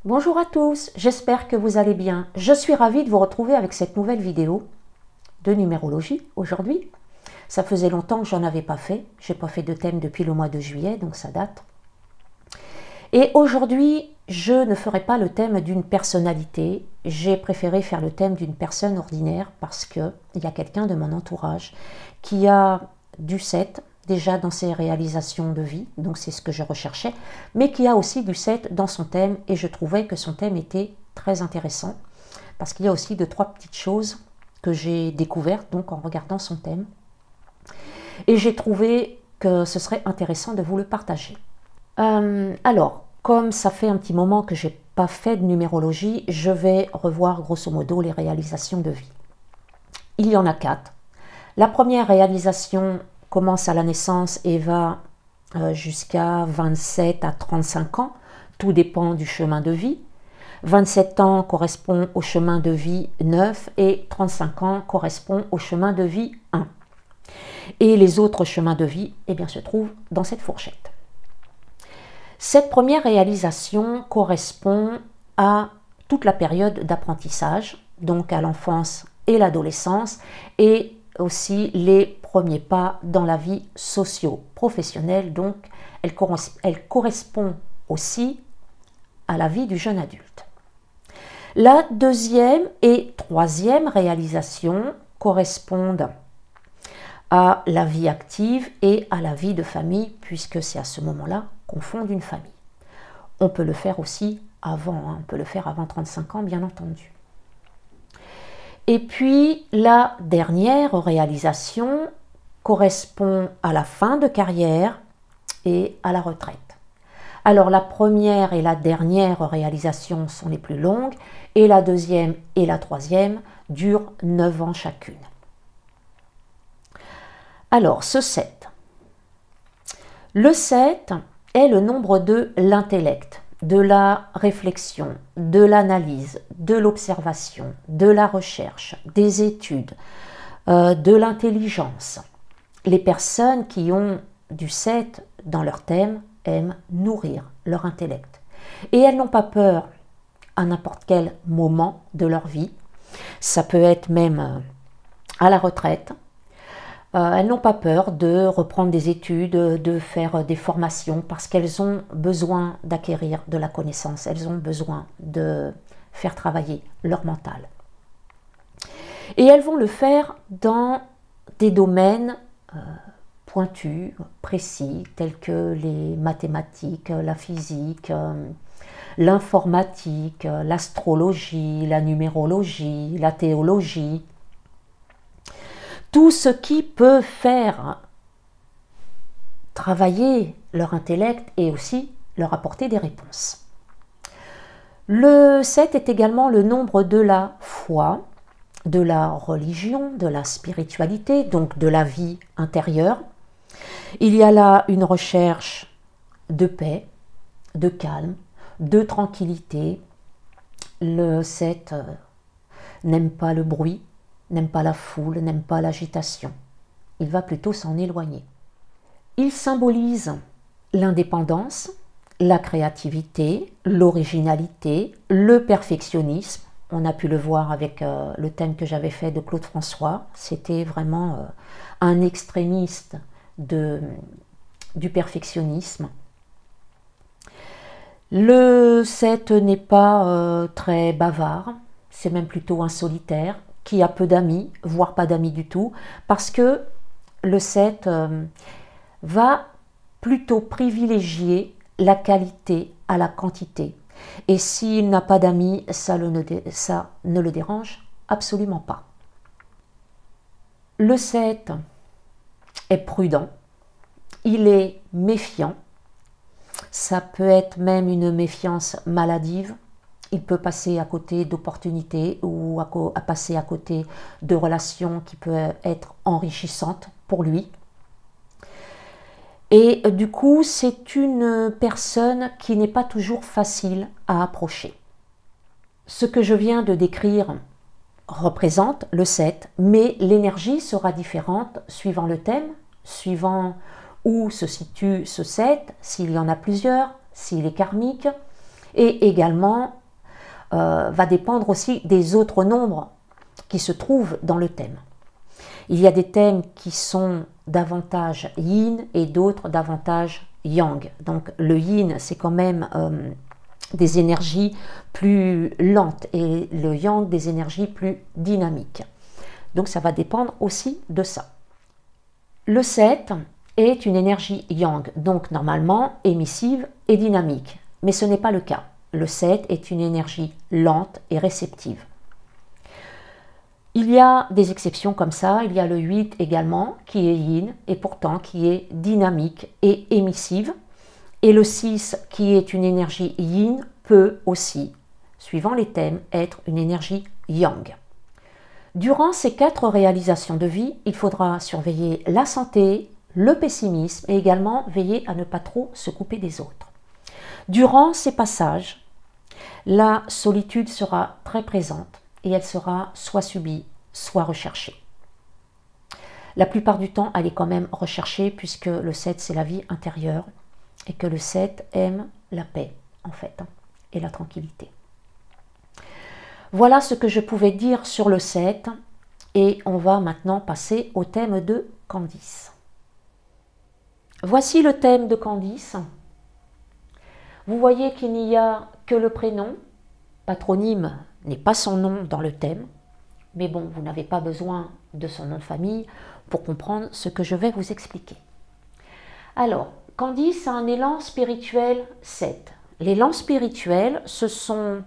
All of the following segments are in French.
Bonjour à tous, j'espère que vous allez bien. Je suis ravie de vous retrouver avec cette nouvelle vidéo de numérologie aujourd'hui. Ça faisait longtemps que j'en avais pas fait. J'ai pas fait de thème depuis le mois de juillet, donc ça date. Et aujourd'hui, je ne ferai pas le thème d'une personnalité. J'ai préféré faire le thème d'une personne ordinaire parce qu'il y a quelqu'un de mon entourage qui a du 7 déjà dans ses réalisations de vie, donc c'est ce que je recherchais, mais qui a aussi du 7 dans son thème, et je trouvais que son thème était très intéressant, parce qu'il y a aussi deux, trois petites choses que j'ai découvertes donc en regardant son thème, et j'ai trouvé que ce serait intéressant de vous le partager. Alors, comme ça fait un petit moment que je n'ai pas fait de numérologie, je vais revoir grosso modo les réalisations de vie. Il y en a 4. La première réalisation commence à la naissance et va jusqu'à 27 à 35 ans. Tout dépend du chemin de vie. 27 ans correspond au chemin de vie 9 et 35 ans correspond au chemin de vie 1. Et les autres chemins de vie se trouvent dans cette fourchette. Cette première réalisation correspond à toute la période d'apprentissage, donc à l'enfance et l'adolescence, et aussi les premiers pas dans la vie socio-professionnelle, donc elle correspond aussi à la vie du jeune adulte. La deuxième et troisième réalisation correspondent à la vie active et à la vie de famille, puisque c'est à ce moment-là qu'on fonde une famille. On peut le faire aussi avant, on peut le faire avant 35 ans, bien entendu. Et puis, la dernière réalisation correspond à la fin de carrière et à la retraite. Alors, la première et la dernière réalisation sont les plus longues, et la deuxième et la troisième durent 9 ans chacune. Alors, ce 7. Le 7 est le nombre de l'intellect, de la réflexion, de l'analyse, de l'observation, de la recherche, des études, de l'intelligence. Les personnes qui ont du 7 dans leur thème aiment nourrir leur intellect. Et elles n'ont pas peur à n'importe quel moment de leur vie. Ça peut être même à la retraite. Elles n'ont pas peur de reprendre des études, de faire des formations, parce qu'elles ont besoin d'acquérir de la connaissance, elles ont besoin de faire travailler leur mental. Et elles vont le faire dans des domaines pointus, précis, tels que les mathématiques, la physique, l'informatique, l'astrologie, la numérologie, la théologie. Tout ce qui peut faire travailler leur intellect et aussi leur apporter des réponses. Le 7 est également le nombre de la foi, de la religion, de la spiritualité, donc de la vie intérieure. Il y a là une recherche de paix, de calme, de tranquillité. Le 7 n'aime pas le bruit, n'aime pas la foule, n'aime pas l'agitation. Il va plutôt s'en éloigner. Il symbolise l'indépendance, la créativité, l'originalité, le perfectionnisme. On a pu le voir avec le thème que j'avais fait de Claude François. C'était vraiment un extrémiste du perfectionnisme. Le 7 n'est pas très bavard, c'est même plutôt un solitaire, qui a peu d'amis, voire pas d'amis du tout, parce que le 7 va plutôt privilégier la qualité à la quantité. Et s'il n'a pas d'amis, ça ne le dérange absolument pas. Le 7 est prudent, il est méfiant, ça peut être même une méfiance maladive. Il peut passer à côté d'opportunités ou à passer à côté de relations qui peuvent être enrichissantes pour lui. Et du coup, c'est une personne qui n'est pas toujours facile à approcher. Ce que je viens de décrire représente le 7, mais l'énergie sera différente suivant le thème, suivant où se situe ce 7, s'il y en a plusieurs, s'il est karmique, Et également, va dépendre aussi des autres nombres qui se trouvent dans le thème. Il y a des thèmes qui sont davantage yin et d'autres davantage yang. Donc le yin, c'est quand même des énergies plus lentes et le yang, des énergies plus dynamiques. Donc ça va dépendre aussi de ça. Le 7 est une énergie yang, donc normalement émissive et dynamique. Mais ce n'est pas le cas. Le 7 est une énergie lente et réceptive. Il y a des exceptions comme ça, il y a le 8 également qui est yin et pourtant qui est dynamique et émissive. Et le 6 qui est une énergie yin peut aussi, suivant les thèmes, être une énergie yang. Durant ces 4 réalisations de vie, il faudra surveiller la santé, le pessimisme et également veiller à ne pas trop se couper des autres. Durant ces passages, la solitude sera très présente et elle sera soit subie, soit recherchée. La plupart du temps, elle est quand même recherchée puisque le 7, c'est la vie intérieure et que le 7 aime la paix, en fait, et la tranquillité. Voilà ce que je pouvais dire sur le 7 et on va maintenant passer au thème de Candice. Voici le thème de Candice. Vous voyez qu'il n'y a que le prénom, patronyme n'est pas son nom dans le thème, mais bon, vous n'avez pas besoin de son nom de famille pour comprendre ce que je vais vous expliquer. Alors, Candice a un élan spirituel 7. L'élan spirituel, ce sont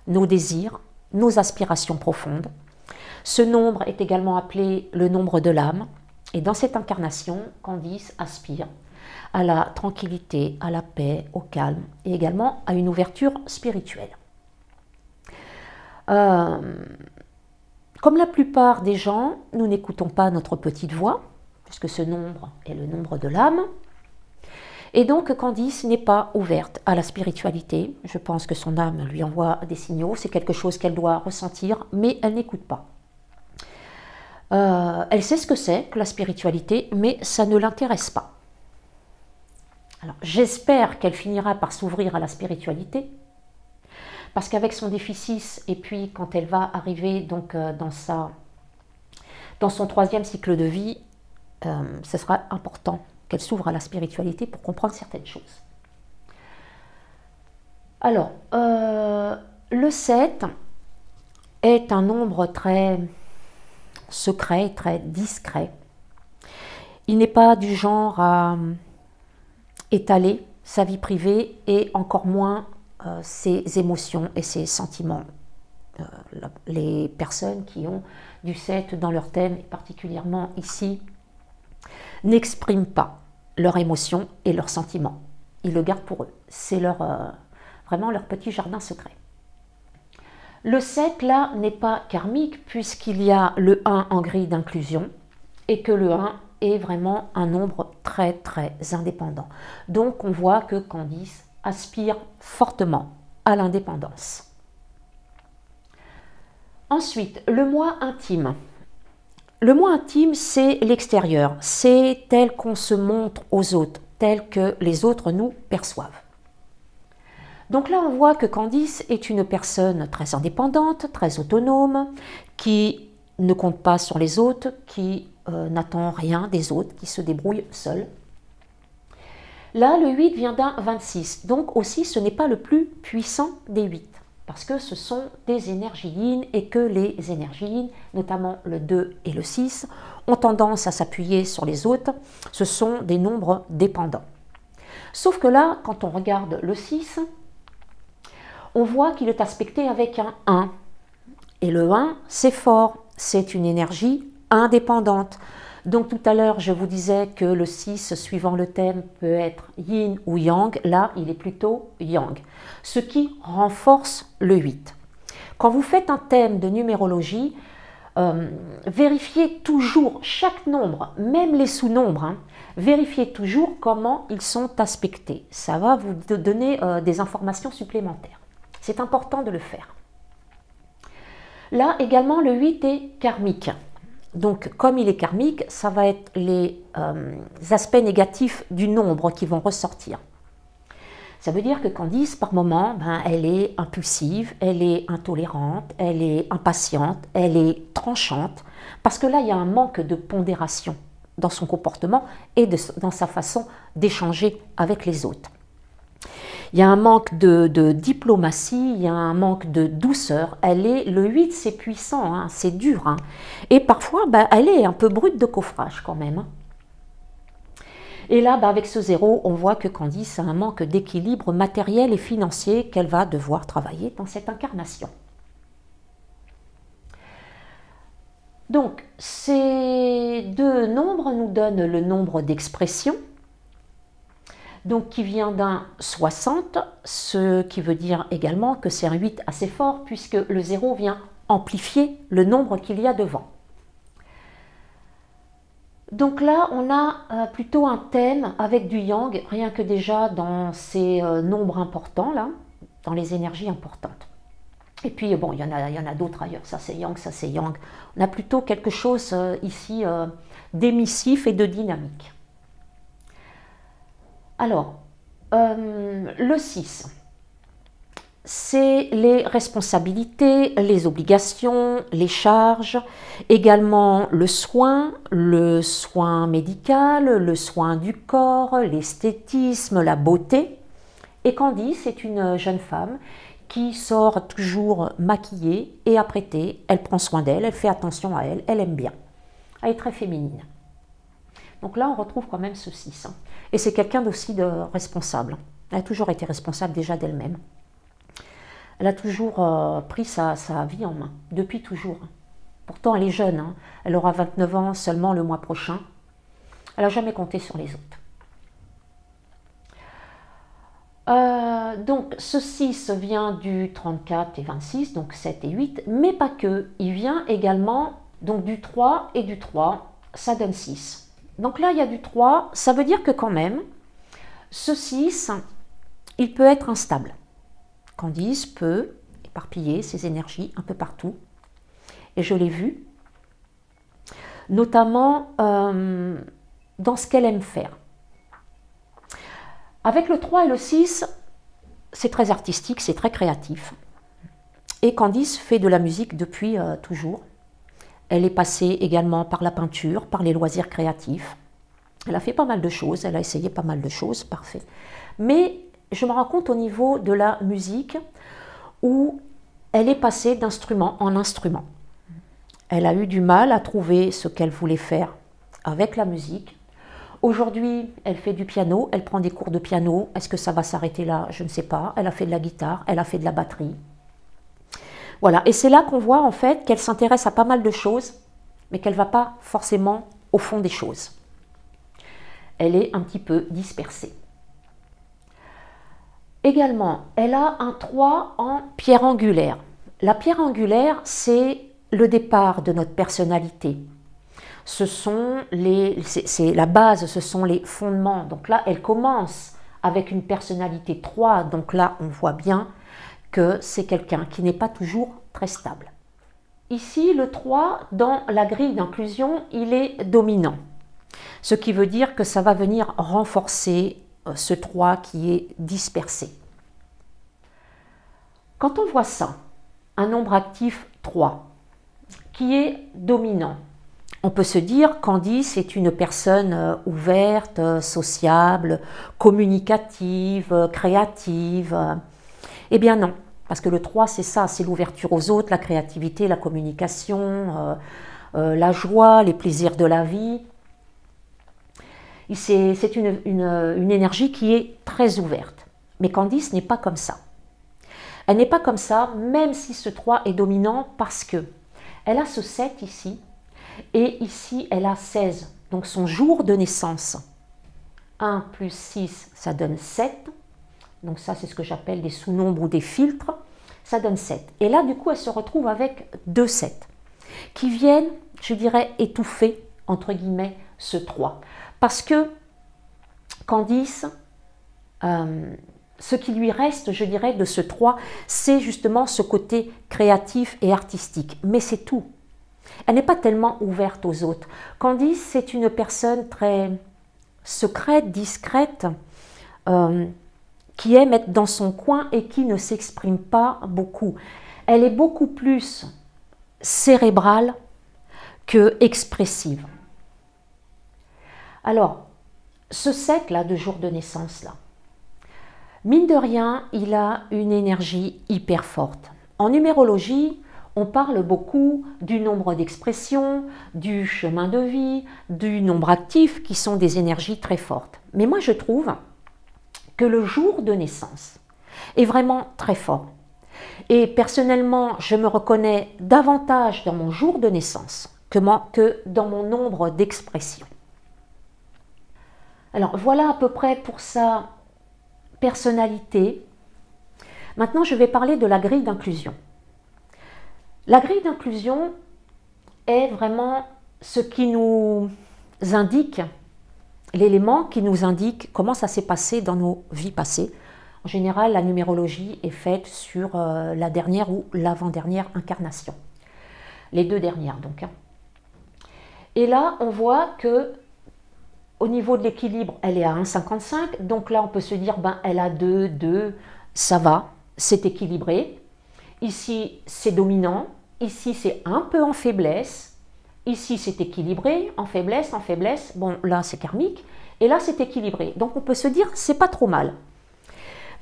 nos désirs, nos aspirations profondes. Ce nombre est également appelé le nombre de l'âme, et dans cette incarnation, Candice aspire à la tranquillité, à la paix, au calme, et également à une ouverture spirituelle. Comme la plupart des gens, nous n'écoutons pas notre petite voix, puisque ce nombre est le nombre de l'âme. Et donc Candice n'est pas ouverte à la spiritualité. Je pense que son âme lui envoie des signaux, c'est quelque chose qu'elle doit ressentir, mais elle n'écoute pas. Elle sait ce que c'est que la spiritualité, mais ça ne l'intéresse pas. Alors j'espère qu'elle finira par s'ouvrir à la spiritualité, parce qu'avec son défi 6, et puis quand elle va arriver donc dans son 3e cycle de vie, ce sera important qu'elle s'ouvre à la spiritualité pour comprendre certaines choses. Alors, le 7 est un nombre très secret, très discret. Il n'est pas du genre à étaler sa vie privée et encore moins ses émotions et ses sentiments. Les personnes qui ont du 7 dans leur thème, et particulièrement ici, n'expriment pas leurs émotions et leurs sentiments. Ils le gardent pour eux. C'est vraiment leur petit jardin secret. Le 7, là, n'est pas karmique puisqu'il y a le 1 en grille d'inclusion et que le 1 est vraiment un nombre très, très indépendant. Donc, on voit que Candice aspire fortement à l'indépendance. Ensuite, le moi intime. Le moi intime, c'est l'extérieur, c'est tel qu'on se montre aux autres, tel que les autres nous perçoivent. Donc là, on voit que Candice est une personne très indépendante, très autonome, qui ne compte pas sur les autres, qui n'attend rien des autres, qui se débrouille seule. Là, le 8 vient d'un 26, donc aussi ce n'est pas le plus puissant des 8, parce que ce sont des énergies yin et que les énergies yin, notamment le 2 et le 6, ont tendance à s'appuyer sur les autres, ce sont des nombres dépendants. Sauf que là, quand on regarde le 6, on voit qu'il est aspecté avec un 1, et le 1, c'est fort, c'est une énergie indépendante. Donc tout à l'heure, je vous disais que le 6, suivant le thème, peut être yin ou yang. Là, il est plutôt yang, ce qui renforce le 8. Quand vous faites un thème de numérologie, vérifiez toujours chaque nombre, même les sous-nombres, vérifiez toujours comment ils sont aspectés. Ça va vous donner des informations supplémentaires. C'est important de le faire. Là également, le 8 est karmique. Donc, comme il est karmique, ça va être les aspects négatifs du nombre qui vont ressortir. Ça veut dire que Candice, par moment, ben, elle est impulsive, elle est intolérante, elle est impatiente, elle est tranchante, parce que là, il y a un manque de pondération dans son comportement et dans sa façon d'échanger avec les autres. Il y a un manque de diplomatie, il y a un manque de douceur. Le 8, c'est puissant, hein, c'est dur. Hein. Et parfois, ben, elle est un peu brute de coffrage quand même. Hein. Et là, avec ce 0, on voit que Candice a un manque d'équilibre matériel et financier qu'elle va devoir travailler dans cette incarnation. Donc, ces deux nombres nous donnent le nombre d'expression, donc qui vient d'un 60, ce qui veut dire également que c'est un 8 assez fort, puisque le 0 vient amplifier le nombre qu'il y a devant. Donc là, on a plutôt un thème avec du yang, rien que déjà dans ces nombres importants, là, dans les énergies importantes. Et puis, bon, il y en a d'autres ailleurs, ça c'est yang, ça c'est yang. On a plutôt quelque chose ici d'émissif et de dynamique. Alors, le 6, c'est les responsabilités, les obligations, les charges, également le soin médical, le soin du corps, l'esthétisme, la beauté. Et Candice est une jeune femme qui sort toujours maquillée et apprêtée. Elle prend soin d'elle, elle fait attention à elle, elle aime bien. Elle est très féminine. Donc là, on retrouve quand même ce 6. Hein. Et c'est quelqu'un aussi de responsable. Elle a toujours été responsable déjà d'elle-même. Elle a toujours pris sa vie en main, depuis toujours. Pourtant, elle est jeune, hein. Elle aura 29 ans seulement le mois prochain. Elle n'a jamais compté sur les autres. Donc, ce 6 vient du 34 et 26, donc 7 et 8, mais pas que. Il vient également donc, du 3 et du 3, ça donne 6. Donc là, il y a du 3, ça veut dire que quand même, ce 6, il peut être instable. Candice peut éparpiller ses énergies un peu partout. Et je l'ai vu, notamment dans ce qu'elle aime faire. Avec le 3 et le 6, c'est très artistique, c'est très créatif. Et Candice fait de la musique depuis toujours. Elle est passée également par la peinture, par les loisirs créatifs. Elle a fait pas mal de choses, elle a essayé pas mal de choses, parfait. Mais je me rends compte au niveau de la musique où elle est passée d'instrument en instrument. Elle a eu du mal à trouver ce qu'elle voulait faire avec la musique. Aujourd'hui, elle fait du piano, elle prend des cours de piano. Est-ce que ça va s'arrêter là? Je ne sais pas. Elle a fait de la guitare, elle a fait de la batterie. Voilà, et c'est là qu'on voit en fait qu'elle s'intéresse à pas mal de choses, mais qu'elle ne va pas forcément au fond des choses. Elle est un petit peu dispersée. Également, elle a un 3 en pierre angulaire. La pierre angulaire, c'est le départ de notre personnalité. C'est la base, ce sont les fondements. Donc là, elle commence avec une personnalité 3. Donc là, on voit bien que c'est quelqu'un qui n'est pas toujours très stable. Ici, le 3, dans la grille d'inclusion, il est dominant. Ce qui veut dire que ça va venir renforcer ce 3 qui est dispersé. Quand on voit ça, un nombre actif 3, qui est dominant, on peut se dire Candice est une personne ouverte, sociable, communicative, créative. Eh bien non, parce que le 3 c'est ça, c'est l'ouverture aux autres, la créativité, la communication, la joie, les plaisirs de la vie. C'est une énergie qui est très ouverte. Mais Candice n'est pas comme ça. Elle n'est pas comme ça, même si ce 3 est dominant, parce que elle a ce 7 ici, et ici elle a 16. Donc son jour de naissance, 1 plus 6, ça donne 7. Donc ça, c'est ce que j'appelle des sous-nombres ou des filtres. Ça donne 7. Et là, du coup, elle se retrouve avec 2 7 qui viennent, je dirais, étouffer, entre guillemets, ce 3. Parce que Candice, ce qui lui reste, je dirais, de ce 3, c'est justement ce côté créatif et artistique. Mais c'est tout. Elle n'est pas tellement ouverte aux autres. Candice, c'est une personne très secrète, discrète, qui aime être dans son coin et qui ne s'exprime pas beaucoup. Elle est beaucoup plus cérébrale que expressive. Alors, ce 7 là de jour de naissance là, mine de rien, il a une énergie hyper forte. En numérologie, on parle beaucoup du nombre d'expressions, du chemin de vie, du nombre actif, qui sont des énergies très fortes. Mais moi, je trouve que le jour de naissance est vraiment très fort. Et personnellement, je me reconnais davantage dans mon jour de naissance que dans mon nombre d'expressions. Alors, voilà à peu près pour sa personnalité. Maintenant, je vais parler de la grille d'inclusion. La grille d'inclusion est vraiment ce qui nous indique, l'élément qui nous indique comment ça s'est passé dans nos vies passées. En général, la numérologie est faite sur la dernière ou l'avant-dernière incarnation. Les deux dernières, donc. Et là, on voit que au niveau de l'équilibre, elle est à 1,55. Donc là, on peut se dire, ben, elle a 2, ça va, c'est équilibré. Ici, c'est dominant. Ici, c'est un peu en faiblesse. Ici, c'est équilibré, en faiblesse, en faiblesse. Bon, là, c'est karmique. Et là, c'est équilibré. Donc, on peut se dire, c'est pas trop mal.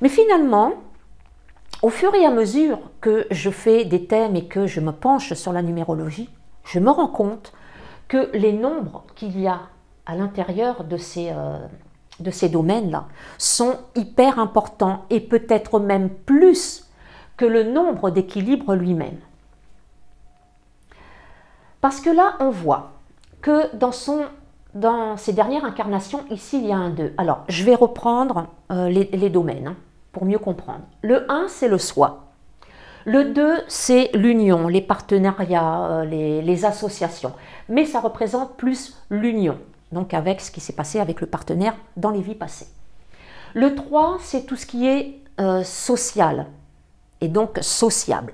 Mais finalement, au fur et à mesure que je fais des thèmes et que je me penche sur la numérologie, je me rends compte que les nombres qu'il y a à l'intérieur de ces domaines-là sont hyper importants et peut-être même plus que le nombre d'équilibre lui-même. Parce que là, on voit que dans ces dernières incarnations, ici, il y a un 2. Alors, je vais reprendre les domaines pour mieux comprendre. Le 1, c'est le soi. Le 2, c'est l'union, les partenariats, les associations. Mais ça représente plus l'union, donc avec ce qui s'est passé avec le partenaire dans les vies passées. Le 3, c'est tout ce qui est social et donc sociable.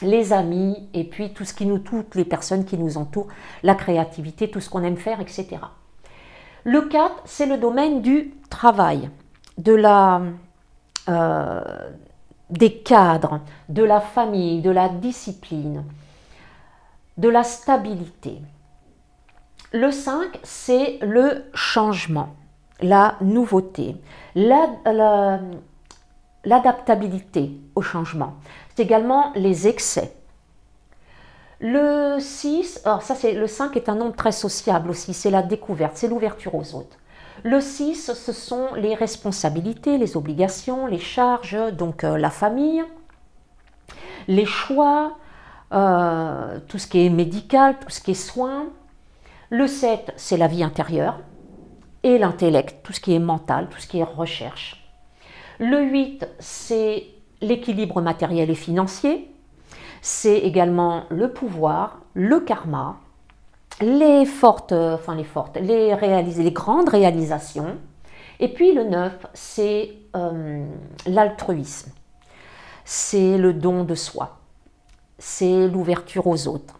Les amis et puis toutes les personnes qui nous entourent, la créativité, tout ce qu'on aime faire, etc. Le 4, c'est le domaine du travail, des cadres, de la famille, de la discipline, de la stabilité. Le 5, c'est le changement, la nouveauté, l'adaptabilité au changement. C'est également les excès. Le 6, alors ça c'est le 5 est un nombre très sociable aussi, c'est la découverte, c'est l'ouverture aux autres. Le 6, ce sont les responsabilités, les obligations, les charges, donc la famille, les choix, tout ce qui est médical, tout ce qui est soins. Le 7, c'est la vie intérieure et l'intellect, tout ce qui est mental, tout ce qui est recherche. Le 8, c'est l'équilibre matériel et financier. C'est également le pouvoir, le karma, les grandes réalisations. Et puis le 9, c'est l'altruisme. C'est le don de soi. C'est l'ouverture aux autres.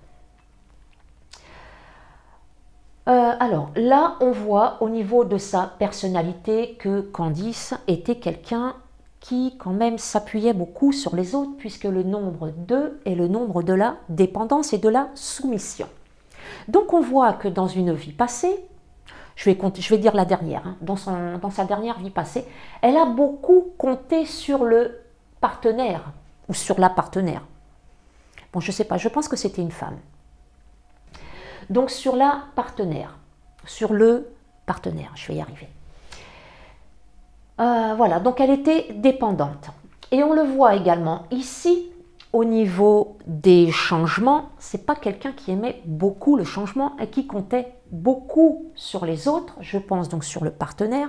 Alors là, on voit au niveau de sa personnalité que Candice était quelqu'un qui quand même s'appuyait beaucoup sur les autres, puisque le nombre 2 est le nombre de la dépendance et de la soumission. Donc on voit que dans une vie passée, je vais dire la dernière, dans sa dernière vie passée, elle a beaucoup compté sur le partenaire, ou sur la partenaire. Bon, je ne sais pas, je pense que c'était une femme. Donc sur la partenaire, sur le partenaire, je vais y arriver. Voilà, donc elle était dépendante. Et on le voit également ici, au niveau des changements, c'est pas quelqu'un qui aimait beaucoup le changement et qui comptait beaucoup sur les autres, je pense donc sur le partenaire,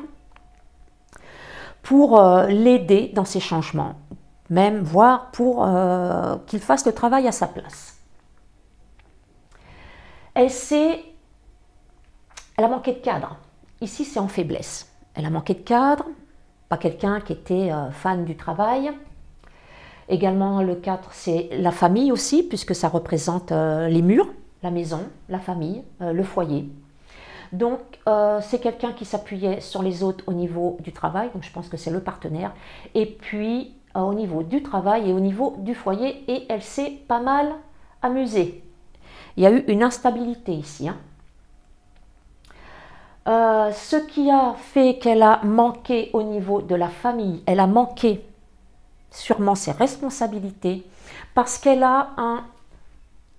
pour l'aider dans ses changements, même voire pour qu'il fasse le travail à sa place. Elle a manqué de cadre. Ici, c'est en faiblesse. Elle a manqué de cadre, pas quelqu'un qui était fan du travail. Également, le 4, c'est la famille aussi, puisque ça représente les murs, la maison, la famille, le foyer. Donc, c'est quelqu'un qui s'appuyait sur les autres au niveau du travail, donc je pense que c'est le partenaire, et puis au niveau du travail et au niveau du foyer, et elle s'est pas mal amusée. Il y a eu une instabilité ici. Hein. Ce qui a fait qu'elle a manqué au niveau de la famille, elle a manqué sûrement ses responsabilités, parce qu'elle a un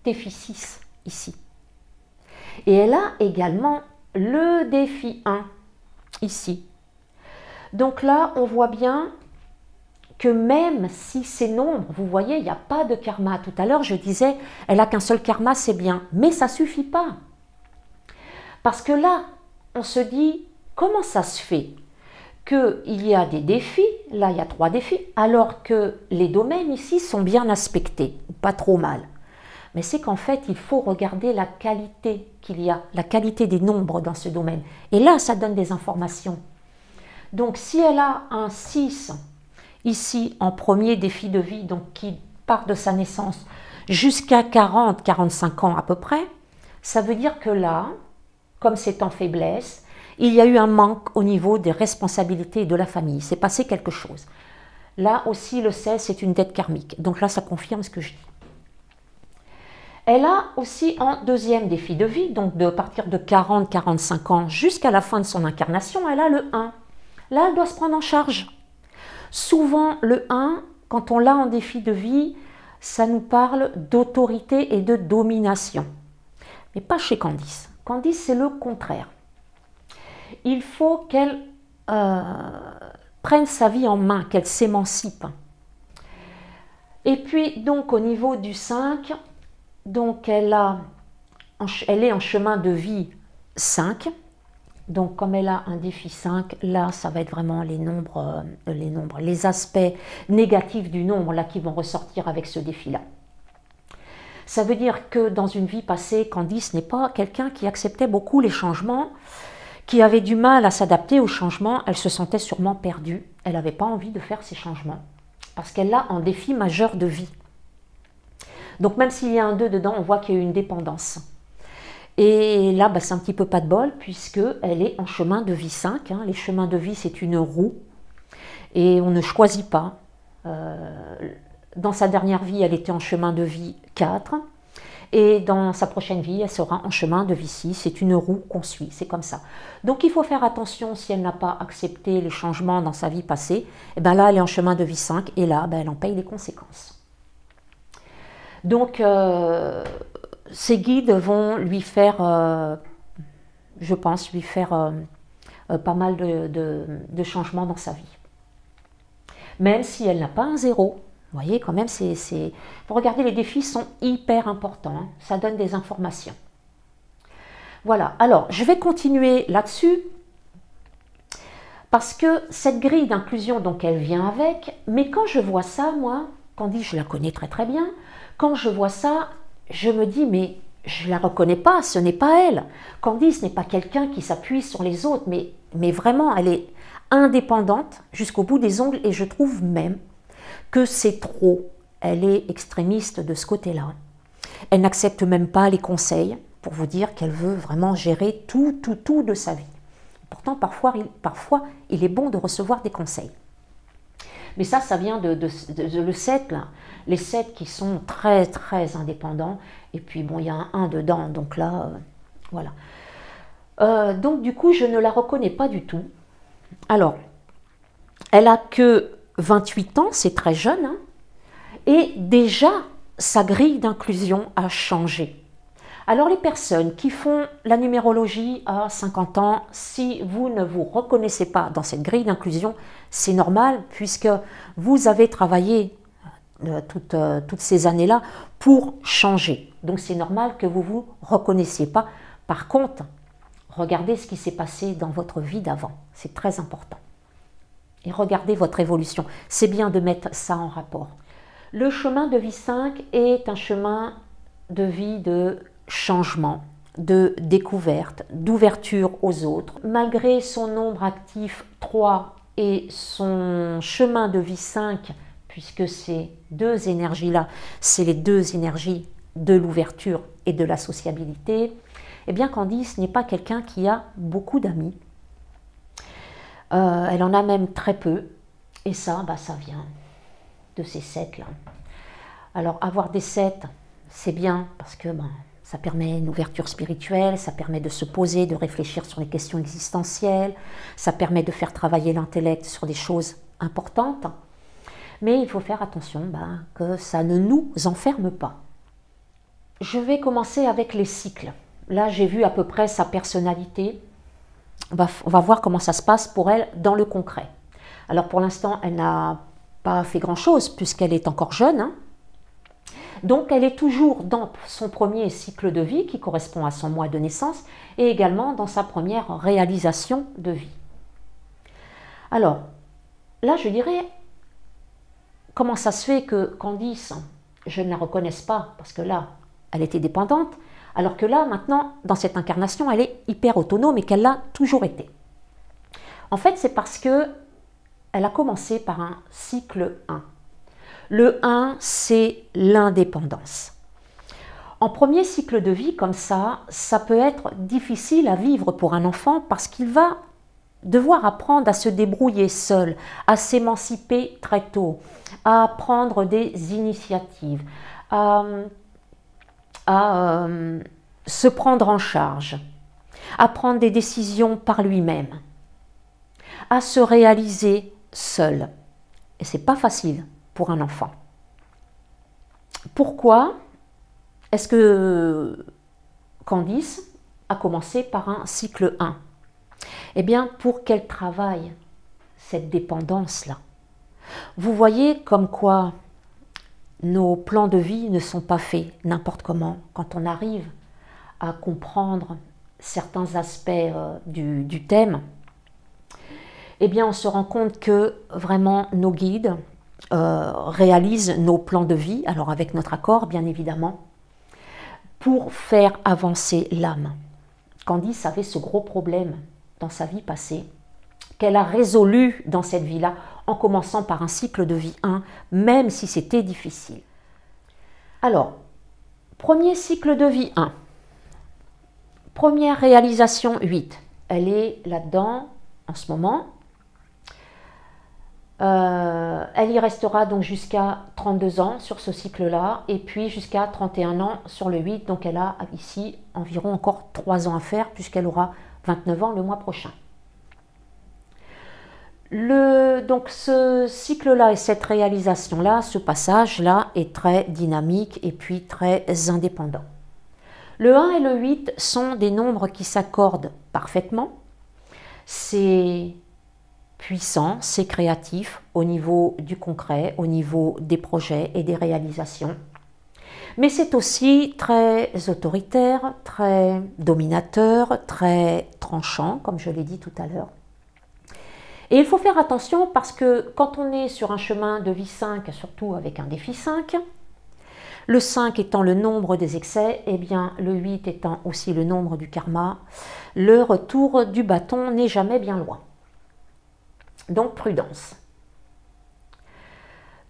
défi 6 ici. Et elle a également le défi 1 ici. Donc là, on voit bien que même si c'est nombre, vous voyez, il n'y a pas de karma. Tout à l'heure, je disais, elle n'a qu'un seul karma, c'est bien. Mais ça ne suffit pas. Parce que là, on se dit, comment ça se fait qu'il y a des défis, là il y a 3 défis, alors que les domaines ici sont bien aspectés, pas trop mal. Mais c'est qu'en fait, il faut regarder la qualité qu'il y a, la qualité des nombres dans ce domaine. Et là, ça donne des informations. Donc, si elle a un 6, ici, en premier défi de vie, donc qui part de sa naissance jusqu'à 40-45 ans à peu près, ça veut dire que là, comme c'est en faiblesse, il y a eu un manque au niveau des responsabilités de la famille. C'est passé quelque chose. Là aussi, le 16, c'est une dette karmique. Donc là, ça confirme ce que je dis. Elle a aussi un deuxième défi de vie, donc de partir de 40-45 ans jusqu'à la fin de son incarnation, elle a le 1. Là, elle doit se prendre en charge. Souvent, le 1, quand on l'a en défi de vie, ça nous parle d'autorité et de domination. Mais pas chez Candice. Candice, c'est le contraire. Il faut qu'elle prenne sa vie en main, qu'elle s'émancipe. Et puis, donc, au niveau du 5, donc elle est en chemin de vie 5. Donc, comme elle a un défi 5, là, ça va être vraiment les aspects négatifs du nombre là, qui vont ressortir avec ce défi-là. Ça veut dire que dans une vie passée, Candice n'est pas quelqu'un qui acceptait beaucoup les changements, qui avait du mal à s'adapter aux changements. Elle se sentait sûrement perdue. Elle n'avait pas envie de faire ces changements parce qu'elle a un défi majeur de vie. Donc, même s'il y a un 2 dedans, on voit qu'il y a eu une dépendance. Et là, c'est un petit peu pas de bol, puisqu'elle est en chemin de vie 5. Hein. Les chemins de vie, c'est une roue. Et on ne choisit pas. Dans sa dernière vie, elle était en chemin de vie 4. Et dans sa prochaine vie, elle sera en chemin de vie 6. C'est une roue qu'on suit, c'est comme ça. Donc, il faut faire attention si elle n'a pas accepté les changements dans sa vie passée. Et bien là, elle est en chemin de vie 5. Et là, elle en paye les conséquences. Donc, ces guides vont lui faire, je pense, lui faire pas mal de changements dans sa vie. Même si elle n'a pas un 0. Vous voyez, quand même, vous regardez, les défis sont hyper importants. Hein, ça donne des informations. Voilà. Alors, je vais continuer là-dessus. Parce que cette grille d'inclusion, donc, elle vient avec. Mais quand je vois ça, moi, Candice, je la connais très très bien. Quand je vois ça, je me dis, mais je ne la reconnais pas, ce n'est pas elle. Candice n'est pas quelqu'un qui s'appuie sur les autres, mais vraiment, elle est indépendante jusqu'au bout des ongles, et je trouve même que c'est trop. Elle est extrémiste de ce côté-là. Elle n'accepte même pas les conseils pour vous dire qu'elle veut vraiment gérer tout de sa vie. Pourtant, parfois, il est bon de recevoir des conseils. Mais ça vient de le 7, là. Les 7 qui sont très, très indépendants. Et puis, bon, il y a un 1 dedans. Donc là, voilà. Donc, du coup, je ne la reconnais pas du tout. Alors, elle a que 28 ans, c'est très jeune. Hein, et déjà, sa grille d'inclusion a changé. Alors, les personnes qui font la numérologie à 50 ans, si vous ne vous reconnaissez pas dans cette grille d'inclusion, c'est normal puisque vous avez travaillé toutes ces années-là pour changer. Donc, c'est normal que vous ne vous reconnaissiez pas. Par contre, regardez ce qui s'est passé dans votre vie d'avant. C'est très important. Et regardez votre évolution. C'est bien de mettre ça en rapport. Le chemin de vie 5 est un chemin de vie de changement, de découverte, d'ouverture aux autres. Malgré son nombre actif 3 et son chemin de vie 5, puisque ces deux énergies-là, c'est les deux énergies de l'ouverture et de la sociabilité, Eh bien, Candice n'est pas quelqu'un qui a beaucoup d'amis. Elle en a même très peu. Et ça, ça vient de ces 7 là. Alors, avoir des 7, c'est bien parce que ça permet une ouverture spirituelle, ça permet de se poser, de réfléchir sur les questions existentielles, ça permet de faire travailler l'intellect sur des choses importantes. Mais il faut faire attention que ça ne nous enferme pas. Je vais commencer avec les cycles. Là, j'ai vu à peu près sa personnalité. On va voir comment ça se passe pour elle dans le concret. Alors pour l'instant, elle n'a pas fait grand-chose puisqu'elle est encore jeune. Donc elle est toujours dans son premier cycle de vie qui correspond à son mois de naissance et également dans sa première réalisation de vie. Alors là, je dirais, comment ça se fait que Candice, je ne la reconnaisse pas parce que là, elle était dépendante, alors que là, maintenant, dans cette incarnation, elle est hyper autonome et qu'elle l'a toujours été. En fait, c'est parce que elle a commencé par un cycle 1. Le 1, c'est l'indépendance. En premier cycle de vie, comme ça peut être difficile à vivre pour un enfant parce qu'il va devoir apprendre à se débrouiller seul, à s'émanciper très tôt, à prendre des initiatives, à se prendre en charge, à prendre des décisions par lui-même, à se réaliser seul. Et c'est pas facile pour un enfant. Pourquoi est-ce que Candice a commencé par un cycle 1? Eh bien, pour qu'elle travaille cette dépendance-là. Vous voyez comme quoi nos plans de vie ne sont pas faits n'importe comment. Quand on arrive à comprendre certains aspects du thème, eh bien, on se rend compte que vraiment nos guides réalisent nos plans de vie, alors avec notre accord, bien évidemment, pour faire avancer l'âme. Candice avait ce gros problème dans sa vie passée, qu'elle a résolu dans cette vie-là, en commençant par un cycle de vie 1, même si c'était difficile. Alors, premier cycle de vie 1, première réalisation 8, elle est là-dedans en ce moment. Elle y restera donc jusqu'à 32 ans sur ce cycle-là, et puis jusqu'à 31 ans sur le 8, donc elle a ici environ encore 3 ans à faire, puisqu'elle aura 29 ans le mois prochain. Donc ce cycle-là et cette réalisation-là, ce passage-là est très dynamique et puis très indépendant. Le 1 et le 8 sont des nombres qui s'accordent parfaitement. C'est puissant, c'est créatif au niveau du concret, au niveau des projets et des réalisations. Mais c'est aussi très autoritaire, très dominateur, très tranchant, comme je l'ai dit tout à l'heure. Et il faut faire attention parce que quand on est sur un chemin de vie 5, surtout avec un défi 5, le 5 étant le nombre des excès, eh bien le 8 étant aussi le nombre du karma, le retour du bâton n'est jamais bien loin. Donc prudence.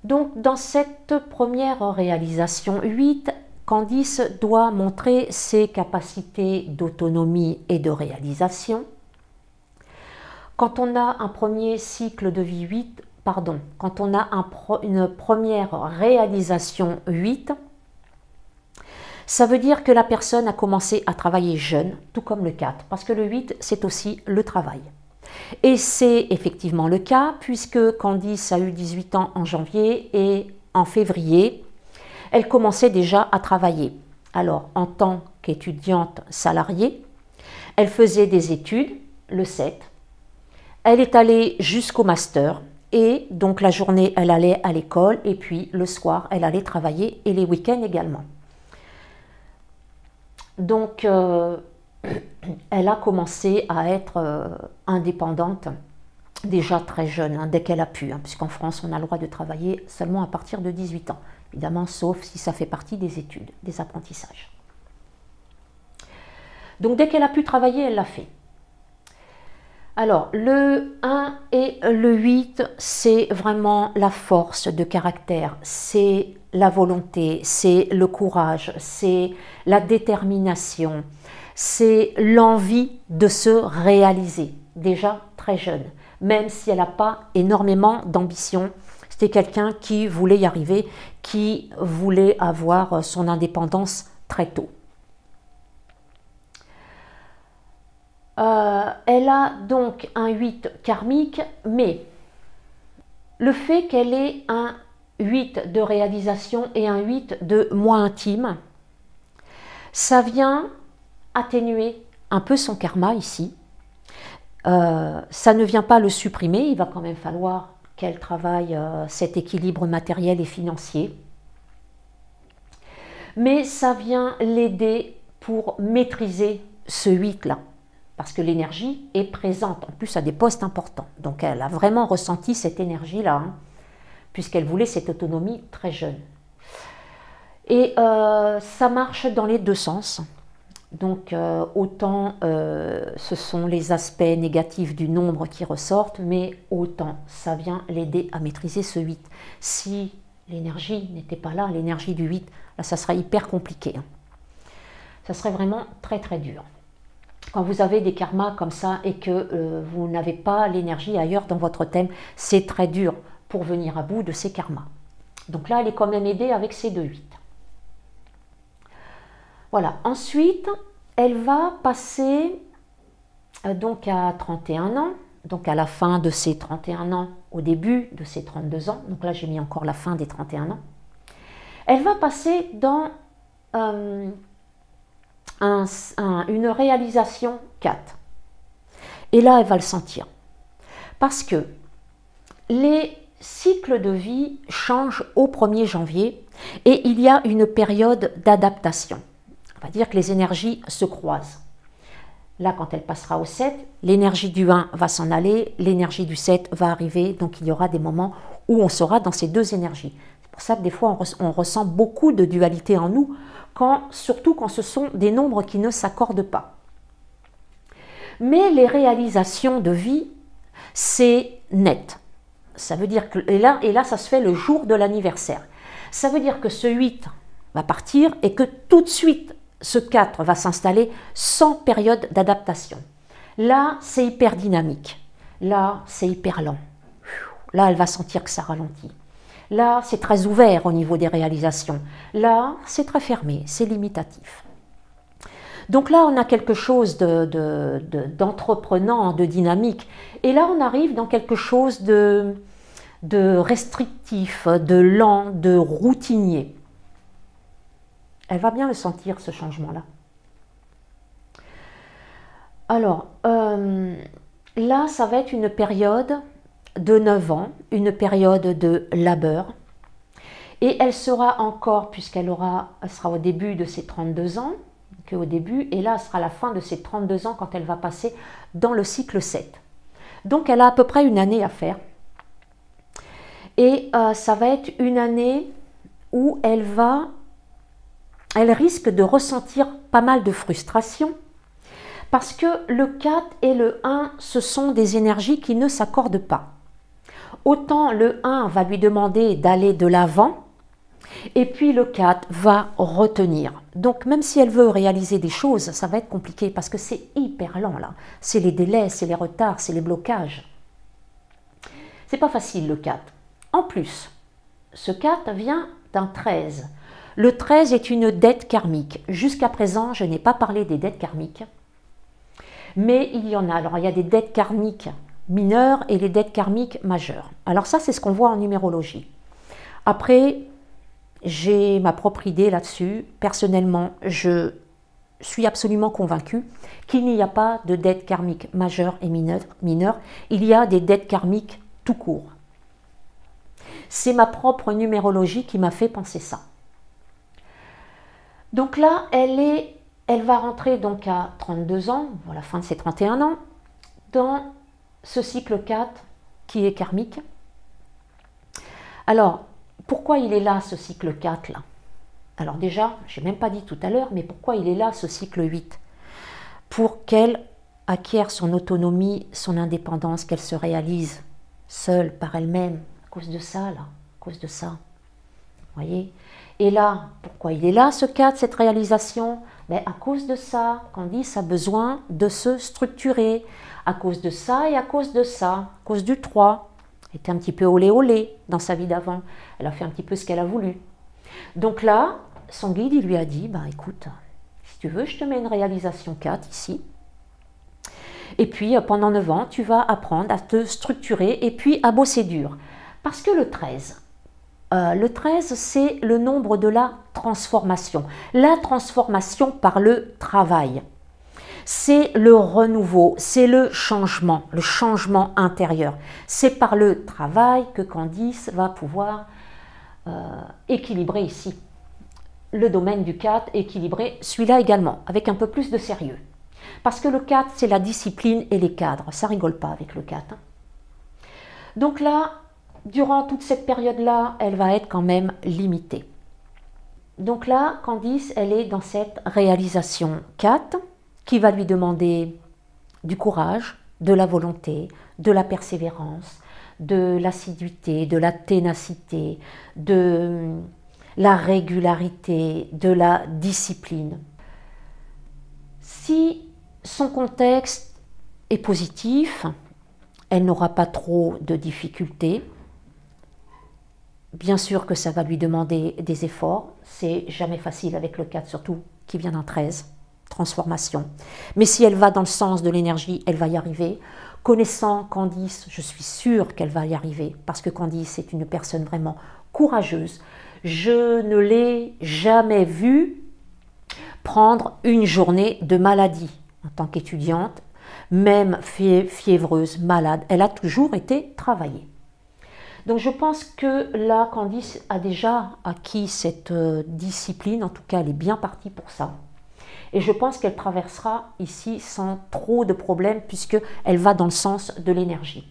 Donc dans cette première réalisation 8, Candice doit montrer ses capacités d'autonomie et de réalisation. Quand on a un premier cycle de vie 8, quand on a une première réalisation 8, ça veut dire que la personne a commencé à travailler jeune, tout comme le 4, parce que le 8, c'est aussi le travail. Et c'est effectivement le cas, puisque Candice a eu 18 ans en janvier et en février, elle commençait déjà à travailler. Alors, en tant qu'étudiante salariée, elle faisait des études, le 7, elle est allée jusqu'au master et donc la journée, elle allait à l'école et puis le soir, elle allait travailler et les week-ends également. Donc, elle a commencé à être indépendante déjà très jeune, dès qu'elle a pu, puisqu'en France, on a le droit de travailler seulement à partir de 18 ans, évidemment, sauf si ça fait partie des études, des apprentissages. Donc, dès qu'elle a pu travailler, elle l'a fait. Alors, le 1 et le 8, c'est vraiment la force de caractère, c'est la volonté, c'est le courage, c'est la détermination, c'est l'envie de se réaliser, déjà très jeune, même si elle n'a pas énormément d'ambition. C'était quelqu'un qui voulait y arriver, qui voulait avoir son indépendance très tôt. Elle a donc un 8 karmique, mais le fait qu'elle ait un 8 de réalisation et un 8 de moi intime, ça vient atténuer un peu son karma ici. Ça ne vient pas le supprimer, il va quand même falloir qu'elle travaille cet équilibre matériel et financier. Mais ça vient l'aider pour maîtriser ce 8-là. Parce que l'énergie est présente, en plus à des postes importants. Donc elle a vraiment ressenti cette énergie-là, hein, puisqu'elle voulait cette autonomie très jeune. Et ça marche dans les deux sens. Donc autant ce sont les aspects négatifs du nombre qui ressortent, mais autant ça vient l'aider à maîtriser ce 8. Si l'énergie n'était pas là, l'énergie du 8, là ça serait hyper compliqué. Hein. Ça serait vraiment très très dur. Quand vous avez des karmas comme ça et que vous n'avez pas l'énergie ailleurs dans votre thème, c'est très dur pour venir à bout de ces karmas. Donc là, elle est quand même aidée avec ces 2-8. Voilà. Ensuite, elle va passer donc à 31 ans, donc à la fin de ses 31 ans, au début de ses 32 ans. Donc là, j'ai mis encore la fin des 31 ans. Elle va passer dans une réalisation 4. Et là, elle va le sentir. Parce que les cycles de vie changent au 1er janvier et il y a une période d'adaptation. On va dire que les énergies se croisent. Là, quand elle passera au 7, l'énergie du 1 va s'en aller, l'énergie du 7 va arriver, donc il y aura des moments où on sera dans ces deux énergies. C'est pour ça que des fois, on ressent beaucoup de dualité en nous, surtout quand ce sont des nombres qui ne s'accordent pas. Mais les réalisations de vie, c'est net. Ça veut dire que, et là, ça se fait le jour de l'anniversaire. Ça veut dire que ce 8 va partir et que tout de suite, ce 4 va s'installer sans période d'adaptation. Là, c'est hyper dynamique. Là, c'est hyper lent. Là, elle va sentir que ça ralentit. Là, c'est très ouvert au niveau des réalisations. Là, c'est très fermé, c'est limitatif. Donc là, on a quelque chose d'entreprenant, de dynamique. Et là, on arrive dans quelque chose de restrictif, de lent, de routinier. Elle va bien le sentir, ce changement-là. Alors, là, ça va être une période de 9 ans, une période de labeur. Et elle sera encore, puisqu'elle sera au début de ses 32 ans, qu'au début, et là, elle sera à la fin de ses 32 ans quand elle va passer dans le cycle 7. Donc, elle a à peu près une année à faire. Et ça va être une année où elle risque de ressentir pas mal de frustration parce que le 4 et le 1, ce sont des énergies qui ne s'accordent pas. Autant le 1 va lui demander d'aller de l'avant et puis le 4 va retenir. Donc même si elle veut réaliser des choses, ça va être compliqué parce que c'est hyper lent là. C'est les délais, c'est les retards, c'est les blocages. C'est pas facile le 4. En plus, ce 4 vient d'un 13. Le 13 est une dette karmique. Jusqu'à présent, je n'ai pas parlé des dettes karmiques, mais il y en a. Alors, il y a des dettes karmiques mineures et les dettes karmiques majeures. Alors ça, c'est ce qu'on voit en numérologie. Après, j'ai ma propre idée là-dessus. Personnellement, je suis absolument convaincue qu'il n'y a pas de dettes karmiques majeures et mineures. Il y a des dettes karmiques tout court. C'est ma propre numérologie qui m'a fait penser ça. Donc là, elle va rentrer donc à 32 ans, à la fin de ses 31 ans, dans ce cycle 4 qui est karmique. Alors, pourquoi il est là, ce cycle 4 là? Alors déjà, je n'ai même pas dit tout à l'heure, mais pourquoi il est là, ce cycle 8? Pour qu'elle acquiert son autonomie, son indépendance, qu'elle se réalise seule par elle-même, à cause de ça, là, à cause de ça. voyez. Et là, pourquoi il est là, ce 4, cette réalisation? Mais à cause de ça, Candice a besoin de se structurer. À cause de ça et à cause de ça, à cause du 3. Elle était un petit peu olé olé dans sa vie d'avant. Elle a fait un petit peu ce qu'elle a voulu. Donc là, son guide, il lui a dit, bah écoute, si tu veux, je te mets une réalisation 4 ici. Et puis, pendant 9 ans, tu vas apprendre à te structurer et puis à bosser dur. Parce que le 13, c'est le nombre de la transformation. La transformation par le travail. C'est le renouveau, c'est le changement intérieur. C'est par le travail que Candice va pouvoir équilibrer ici. Le domaine du 4, équilibrer celui-là également, avec un peu plus de sérieux. Parce que le 4, c'est la discipline et les cadres. Ça rigole pas avec le 4. Hein. Donc là, durant toute cette période-là, elle va être quand même limitée. Donc là, Candice, elle est dans cette réalisation 4 qui va lui demander du courage, de la volonté, de la persévérance, de l'assiduité, de la ténacité, de la régularité, de la discipline. Si son contexte est positif, elle n'aura pas trop de difficultés. Bien sûr que ça va lui demander des efforts, c'est jamais facile avec le 4 surtout, qui vient d'un 13, transformation. Mais si elle va dans le sens de l'énergie, elle va y arriver. Connaissant Candice, je suis sûre qu'elle va y arriver, parce que Candice est une personne vraiment courageuse. Je ne l'ai jamais vue prendre une journée de maladie en tant qu'étudiante, même fiévreuse, malade. Elle a toujours été travaillée. Donc je pense que là, Candice a déjà acquis cette discipline, en tout cas elle est bien partie pour ça. Et je pense qu'elle traversera ici sans trop de problèmes puisqu'elle va dans le sens de l'énergie.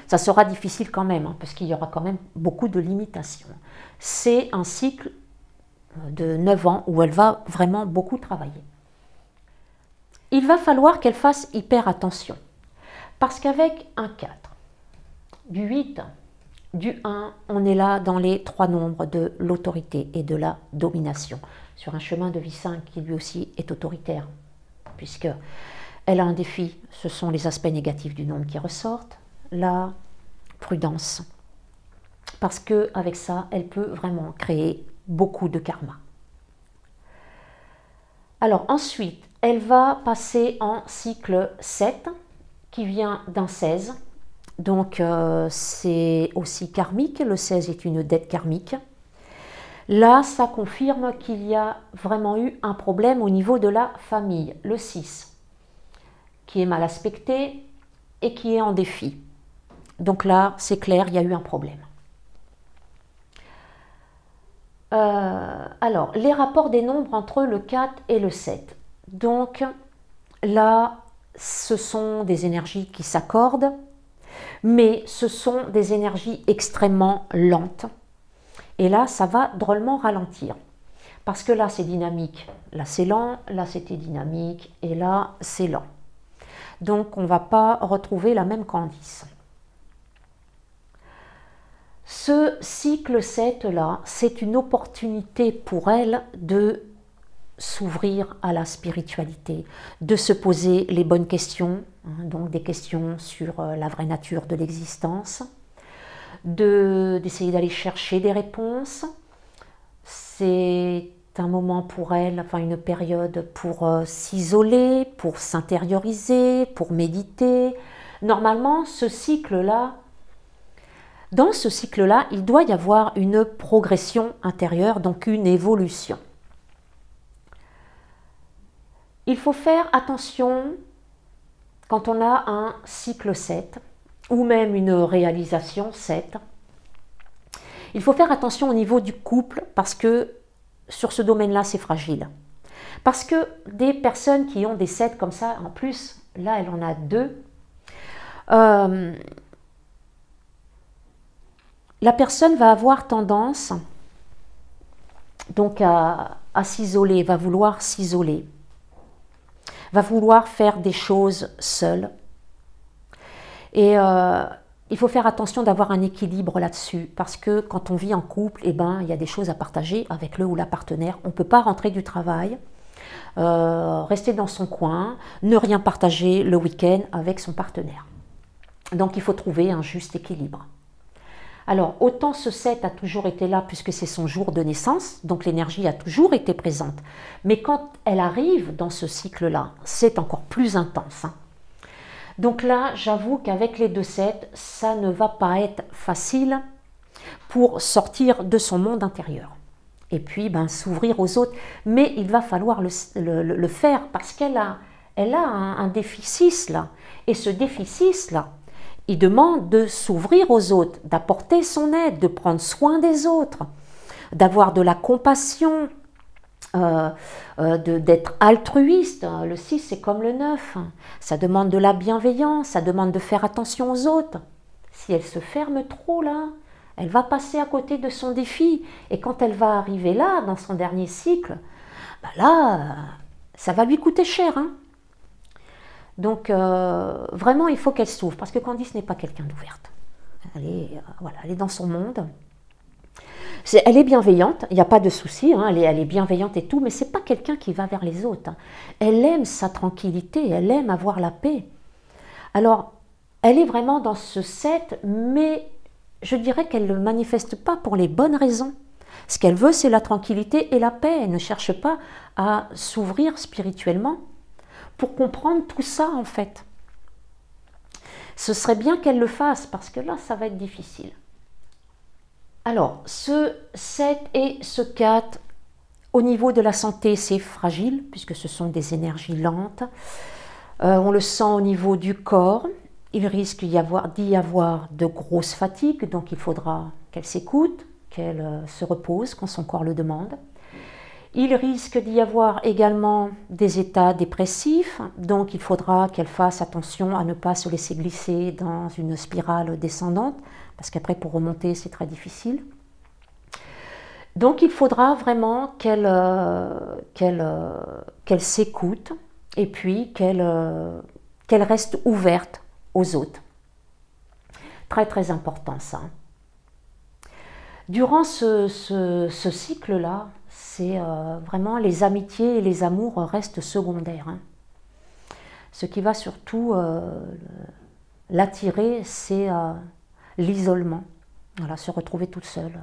Ça sera difficile quand même, hein, parce qu'il y aura quand même beaucoup de limitations. C'est un cycle de 9 ans où elle va vraiment beaucoup travailler. Il va falloir qu'elle fasse hyper attention. Parce qu'avec un 4, du 8, du 1, on est là dans les 3 nombres de l'autorité et de la domination. Sur un chemin de vie 5 qui lui aussi est autoritaire. Puisque elle a un défi, ce sont les aspects négatifs du nombre qui ressortent. La prudence. Parce qu'avec ça, elle peut vraiment créer beaucoup de karma. Alors ensuite, elle va passer en cycle 7, qui vient d'un 16. Donc c'est aussi karmique, le 16 est une dette karmique. Là, ça confirme qu'il y a vraiment eu un problème au niveau de la famille. Le 6, qui est mal aspecté et qui est en défi. Donc là, c'est clair, il y a eu un problème. Alors, les rapports des nombres entre le 4 et le 7. Donc là, ce sont des énergies qui s'accordent, mais ce sont des énergies extrêmement lentes. Et là, ça va drôlement ralentir. Parce que là, c'est dynamique. Là, c'est lent. Là, c'était dynamique. Et là, c'est lent. Donc, on ne va pas retrouver la même Candice. Ce cycle 7-là, c'est une opportunité pour elle de s'ouvrir à la spiritualité, de se poser les bonnes questions, hein, donc des questions sur la vraie nature de l'existence, d'essayer d'aller chercher des réponses. C'est un moment pour elle, enfin une période pour s'isoler, pour s'intérioriser, pour méditer. Normalement, ce cycle-là, dans ce cycle-là, il doit y avoir une progression intérieure, donc une évolution. Il faut faire attention quand on a un cycle 7 ou même une réalisation 7. Il faut faire attention au niveau du couple parce que sur ce domaine-là, c'est fragile. Parce que des personnes qui ont des 7 comme ça, en plus, là, elle en a 2, la personne va avoir tendance donc à s'isoler, va vouloir s'isoler, va vouloir faire des choses seule. Et il faut faire attention d'avoir un équilibre là-dessus, parce que quand on vit en couple, eh ben, il y a des choses à partager avec le ou la partenaire. On ne peut pas rentrer du travail, rester dans son coin, ne rien partager le week-end avec son partenaire. Donc il faut trouver un juste équilibre. Alors, autant ce 7 a toujours été là puisque c'est son jour de naissance, donc l'énergie a toujours été présente. Mais quand elle arrive dans ce cycle-là, c'est encore plus intense. Hein. Donc là, j'avoue qu'avec les 2-7, ça ne va pas être facile pour sortir de son monde intérieur. Et puis, ben, s'ouvrir aux autres. Mais il va falloir le faire parce qu'elle a un déficit là. Et ce déficit là, il demande de s'ouvrir aux autres, d'apporter son aide, de prendre soin des autres, d'avoir de la compassion, d'être altruiste. Le 6, c'est comme le 9. Ça demande de la bienveillance, ça demande de faire attention aux autres. Si elle se ferme trop, là, elle va passer à côté de son défi. Et quand elle va arriver là, dans son dernier cycle, ben là, ça va lui coûter cher. Hein. Donc, vraiment, il faut qu'elle s'ouvre, parce que Candice n'est pas quelqu'un d'ouverte. Voilà, elle est dans son monde. Elle est bienveillante, il n'y a pas de souci, hein, elle est bienveillante et tout, mais ce n'est pas quelqu'un qui va vers les autres. Hein. Elle aime sa tranquillité, elle aime avoir la paix. Alors, elle est vraiment dans ce 7, mais je dirais qu'elle ne le manifeste pas pour les bonnes raisons. Ce qu'elle veut, c'est la tranquillité et la paix. Elle ne cherche pas à s'ouvrir spirituellement pour comprendre tout ça, en fait. Ce serait bien qu'elle le fasse, parce que là, ça va être difficile. Alors, ce 7 et ce 4, au niveau de la santé, c'est fragile, puisque ce sont des énergies lentes. On le sent au niveau du corps. Il risque d'y avoir de grosses fatigues, donc il faudra qu'elle s'écoute, qu'elle se repose quand son corps le demande. Il risque d'y avoir également des états dépressifs, donc il faudra qu'elle fasse attention à ne pas se laisser glisser dans une spirale descendante, parce qu'après pour remonter c'est très difficile. Donc il faudra vraiment qu'elle s'écoute et puis qu'elle reste ouverte aux autres. Très très important ça. Durant ce cycle-là, c'est vraiment les amitiés et les amours restent secondaires. Hein. Ce qui va surtout l'attirer, c'est l'isolement. Voilà, se retrouver toute seule.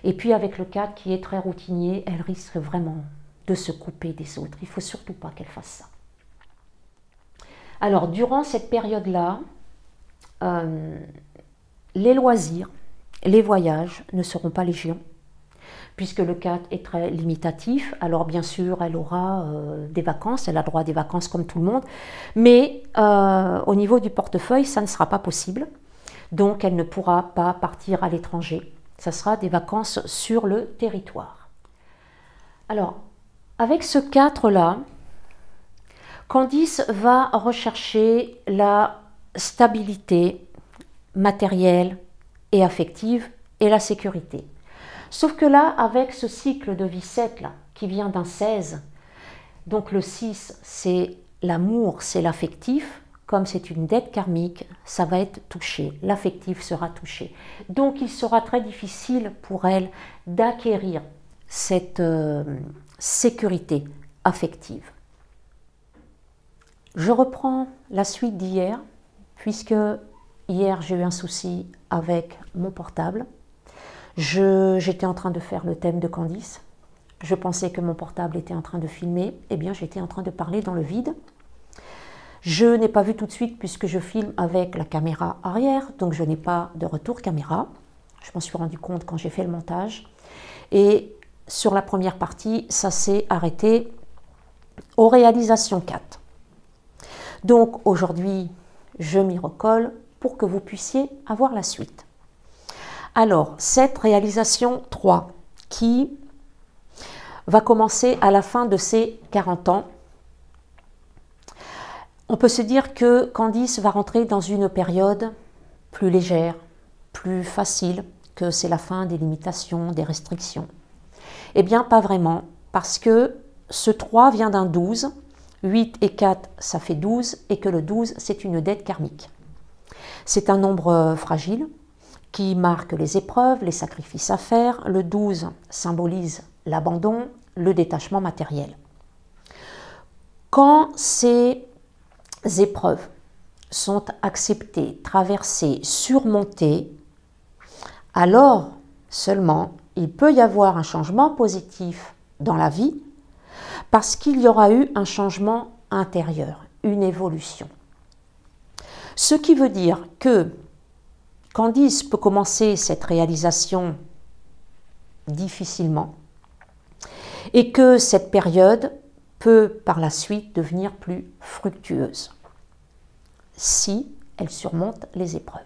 Et puis avec le 4 qui est très routinier, elle risque vraiment de se couper des autres. Il ne faut surtout pas qu'elle fasse ça. Alors, durant cette période-là, les loisirs, les voyages ne seront pas légion, puisque le 4 est très limitatif. Alors bien sûr, elle aura des vacances, elle a droit à des vacances comme tout le monde, mais au niveau du portefeuille, ça ne sera pas possible. Donc elle ne pourra pas partir à l'étranger. Ça sera des vacances sur le territoire. Alors, avec ce 4-là, Candice va rechercher la stabilité matérielle et affective et la sécurité. Sauf que là, avec ce cycle de vie 7 là, qui vient d'un 16, donc le 6, c'est l'amour, c'est l'affectif, comme c'est une dette karmique, ça va être touché, l'affectif sera touché. Donc il sera très difficile pour elle d'acquérir cette sécurité affective. Je reprends la suite d'hier, puisque hier j'ai eu un souci avec mon portable. J'étais en train de faire le thème de Candice. Je pensais que mon portable était en train de filmer. Eh bien, j'étais en train de parler dans le vide. Je n'ai pas vu tout de suite puisque je filme avec la caméra arrière, donc je n'ai pas de retour caméra. Je m'en suis rendu compte quand j'ai fait le montage. Et sur la première partie, ça s'est arrêté aux réalisations 4. Donc aujourd'hui, je m'y recolle pour que vous puissiez avoir la suite. Alors, cette réalisation 3 qui va commencer à la fin de ses 40 ans, on peut se dire que Candice va rentrer dans une période plus légère, plus facile, que c'est la fin des limitations, des restrictions. Eh bien, pas vraiment, parce que ce 3 vient d'un 12, 8 et 4, ça fait 12, et que le 12, c'est une dette karmique. C'est un nombre fragile qui marque les épreuves, les sacrifices à faire. Le 12 symbolise l'abandon, le détachement matériel. Quand ces épreuves sont acceptées, traversées, surmontées, alors seulement il peut y avoir un changement positif dans la vie parce qu'il y aura eu un changement intérieur, une évolution. Ce qui veut dire que Candice peut commencer cette réalisation difficilement et que cette période peut par la suite devenir plus fructueuse si elle surmonte les épreuves.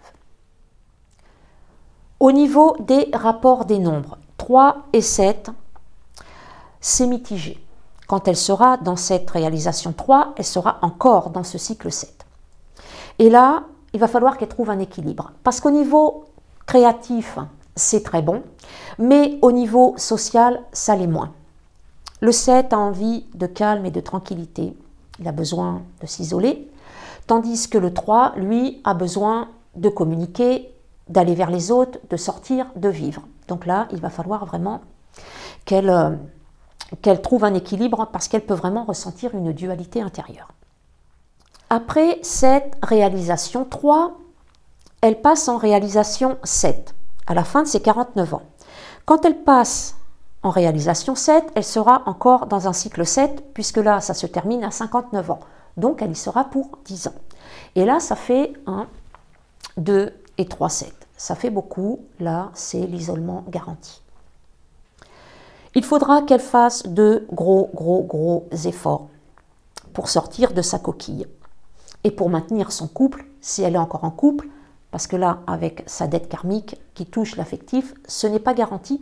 Au niveau des rapports des nombres, 3 et 7, c'est mitigé. Quand elle sera dans cette réalisation 3, elle sera encore dans ce cycle 7. Et là, il va falloir qu'elle trouve un équilibre. Parce qu'au niveau créatif, c'est très bon, mais au niveau social, ça l'est moins. Le 7 a envie de calme et de tranquillité. Il a besoin de s'isoler. Tandis que le 3, lui, a besoin de communiquer, d'aller vers les autres, de sortir, de vivre. Donc là, il va falloir vraiment qu'elle trouve un équilibre parce qu'elle peut vraiment ressentir une dualité intérieure. Après cette réalisation 3, elle passe en réalisation 7, à la fin de ses 49 ans. Quand elle passe en réalisation 7, elle sera encore dans un cycle 7, puisque là, ça se termine à 59 ans. Donc, elle y sera pour 10 ans. Et là, ça fait 1, 2 et 3, 7. Ça fait beaucoup. Là, c'est l'isolement garanti. Il faudra qu'elle fasse de gros efforts pour sortir de sa coquille et pour maintenir son couple, si elle est encore en couple, parce que là, avec sa dette karmique qui touche l'affectif, ce n'est pas garanti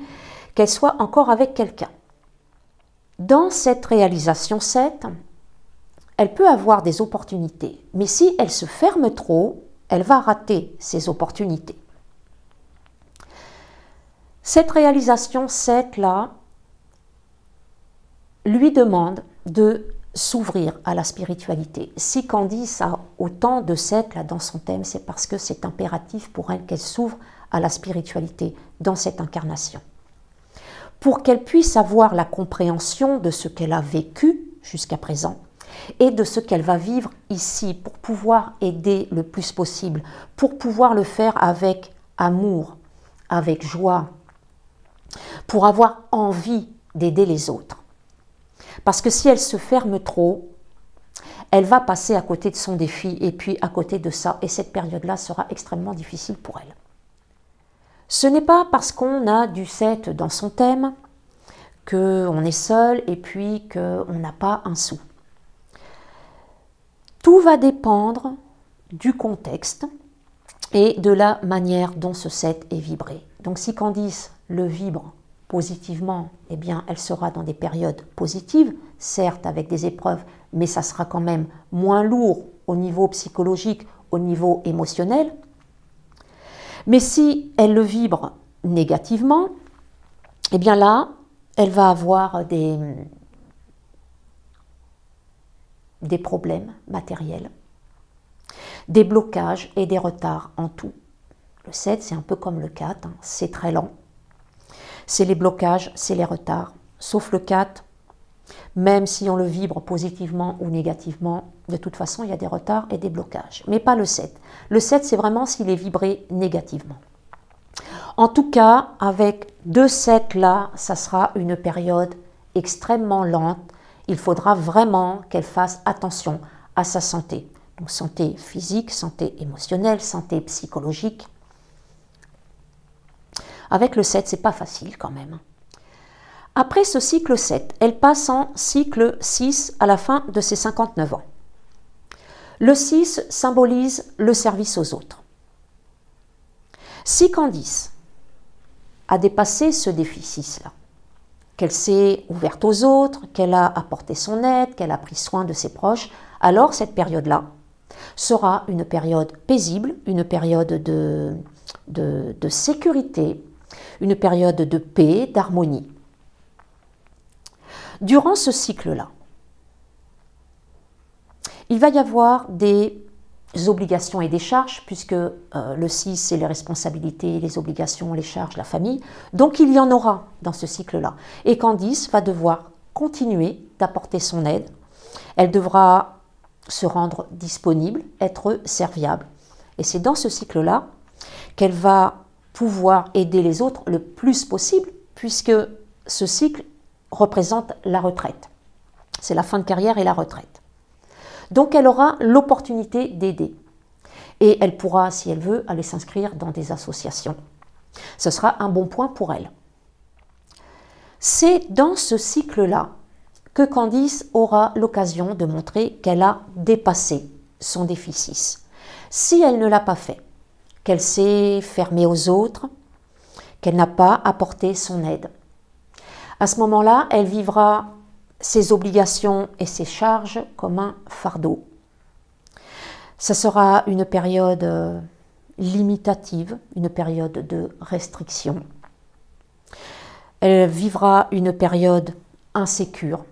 qu'elle soit encore avec quelqu'un. Dans cette réalisation 7, elle peut avoir des opportunités, mais si elle se ferme trop, elle va rater ces opportunités. Cette réalisation 7-là lui demande de s'ouvrir à la spiritualité. Si Candice a autant de 7 là dans son thème, c'est parce que c'est impératif pour elle qu'elle s'ouvre à la spiritualité dans cette incarnation. Pour qu'elle puisse avoir la compréhension de ce qu'elle a vécu jusqu'à présent et de ce qu'elle va vivre ici pour pouvoir aider le plus possible, pour pouvoir le faire avec amour, avec joie, pour avoir envie d'aider les autres. Parce que si elle se ferme trop, elle va passer à côté de son défi et puis à côté de ça. Et cette période-là sera extrêmement difficile pour elle. Ce n'est pas parce qu'on a du 7 dans son thème qu'on est seul et puis qu'on n'a pas un sou. Tout va dépendre du contexte et de la manière dont ce 7 est vibré. Donc si Candice le vibre positivement, eh bien, elle sera dans des périodes positives, certes avec des épreuves, mais ça sera quand même moins lourd au niveau psychologique, au niveau émotionnel. Mais si elle le vibre négativement, eh bien là, elle va avoir des problèmes matériels, des blocages et des retards en tout. Le 7, c'est un peu comme le 4, hein, c'est très lent. C'est les blocages, c'est les retards. Sauf le 4, même si on le vibre positivement ou négativement, de toute façon, il y a des retards et des blocages. Mais pas le 7. Le 7, c'est vraiment s'il est vibré négativement. En tout cas, avec 2 7 là, ça sera une période extrêmement lente. Il faudra vraiment qu'elle fasse attention à sa santé. Donc santé physique, santé émotionnelle, santé psychologique. Avec le 7, c'est pas facile quand même. Après ce cycle 7, elle passe en cycle 6 à la fin de ses 59 ans. Le 6 symbolise le service aux autres. Si Candice a dépassé ce défi 6-là, qu'elle s'est ouverte aux autres, qu'elle a apporté son aide, qu'elle a pris soin de ses proches, alors cette période-là sera une période paisible, une période de sécurité, une période de paix, d'harmonie. Durant ce cycle-là, il va y avoir des obligations et des charges, puisque le 6, c'est les responsabilités, les obligations, les charges, la famille. Donc, il y en aura dans ce cycle-là. Et Candice va devoir continuer d'apporter son aide. Elle devra se rendre disponible, être serviable. Et c'est dans ce cycle-là qu'elle va pouvoir aider les autres le plus possible, puisque ce cycle représente la retraite. C'est la fin de carrière et la retraite. Donc elle aura l'opportunité d'aider. Et elle pourra, si elle veut, aller s'inscrire dans des associations. Ce sera un bon point pour elle. C'est dans ce cycle-là que Candice aura l'occasion de montrer qu'elle a dépassé son déficit. Si elle ne l'a pas fait, qu'elle s'est fermée aux autres, qu'elle n'a pas apporté son aide. À ce moment-là, elle vivra ses obligations et ses charges comme un fardeau. Ça sera une période limitative, une période de restriction. Elle vivra une période insécure,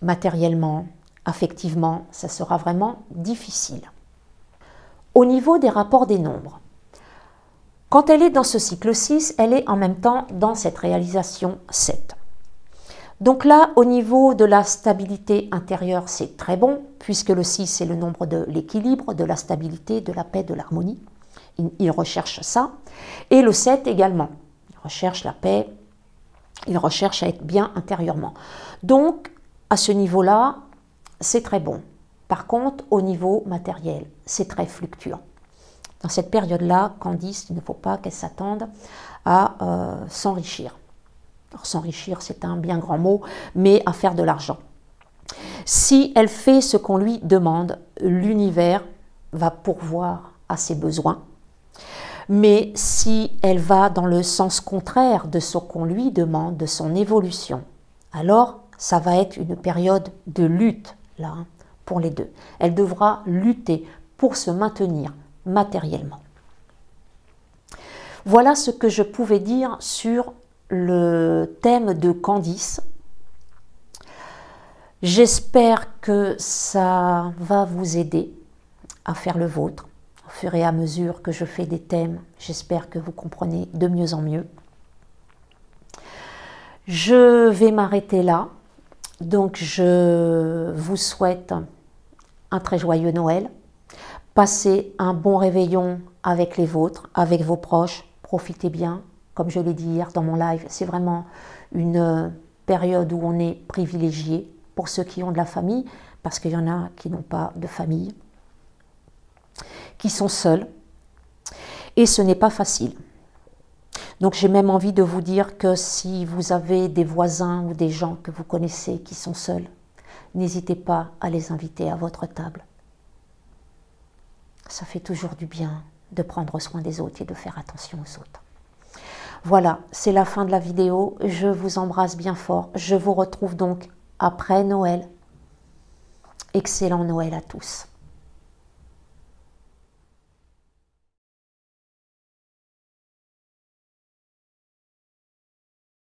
matériellement, affectivement, ça sera vraiment difficile. Au niveau des rapports des nombres, quand elle est dans ce cycle 6, elle est en même temps dans cette réalisation 7. Donc là, au niveau de la stabilité intérieure, c'est très bon, puisque le 6 c'est le nombre de l'équilibre, de la stabilité, de la paix, de l'harmonie. Il recherche ça. Et le 7 également. Il recherche la paix, il recherche à être bien intérieurement. Donc, à ce niveau-là, c'est très bon. Par contre, au niveau matériel, c'est très fluctuant. Dans cette période-là, Candice, il ne faut pas qu'elle s'attende à s'enrichir. Alors, s'enrichir, c'est un bien grand mot, mais à faire de l'argent. Si elle fait ce qu'on lui demande, l'univers va pourvoir à ses besoins. Mais si elle va dans le sens contraire de ce qu'on lui demande, de son évolution, alors ça va être une période de lutte, là, pour les deux. Elle devra lutter pour se maintenir matériellement. Voilà ce que je pouvais dire sur le thème de Candice. J'espère que ça va vous aider à faire le vôtre. Au fur et à mesure que je fais des thèmes, j'espère que vous comprenez de mieux en mieux. Je vais m'arrêter là. Donc je vous souhaite un très joyeux Noël. Passez un bon réveillon avec les vôtres, avec vos proches. Profitez bien. Comme je l'ai dit hier dans mon live, c'est vraiment une période où on est privilégié pour ceux qui ont de la famille, parce qu'il y en a qui n'ont pas de famille, qui sont seuls. Et ce n'est pas facile. Donc j'ai même envie de vous dire que si vous avez des voisins ou des gens que vous connaissez qui sont seuls, n'hésitez pas à les inviter à votre table. Ça fait toujours du bien de prendre soin des autres et de faire attention aux autres. Voilà, c'est la fin de la vidéo. Je vous embrasse bien fort. Je vous retrouve donc après Noël. Excellent Noël à tous.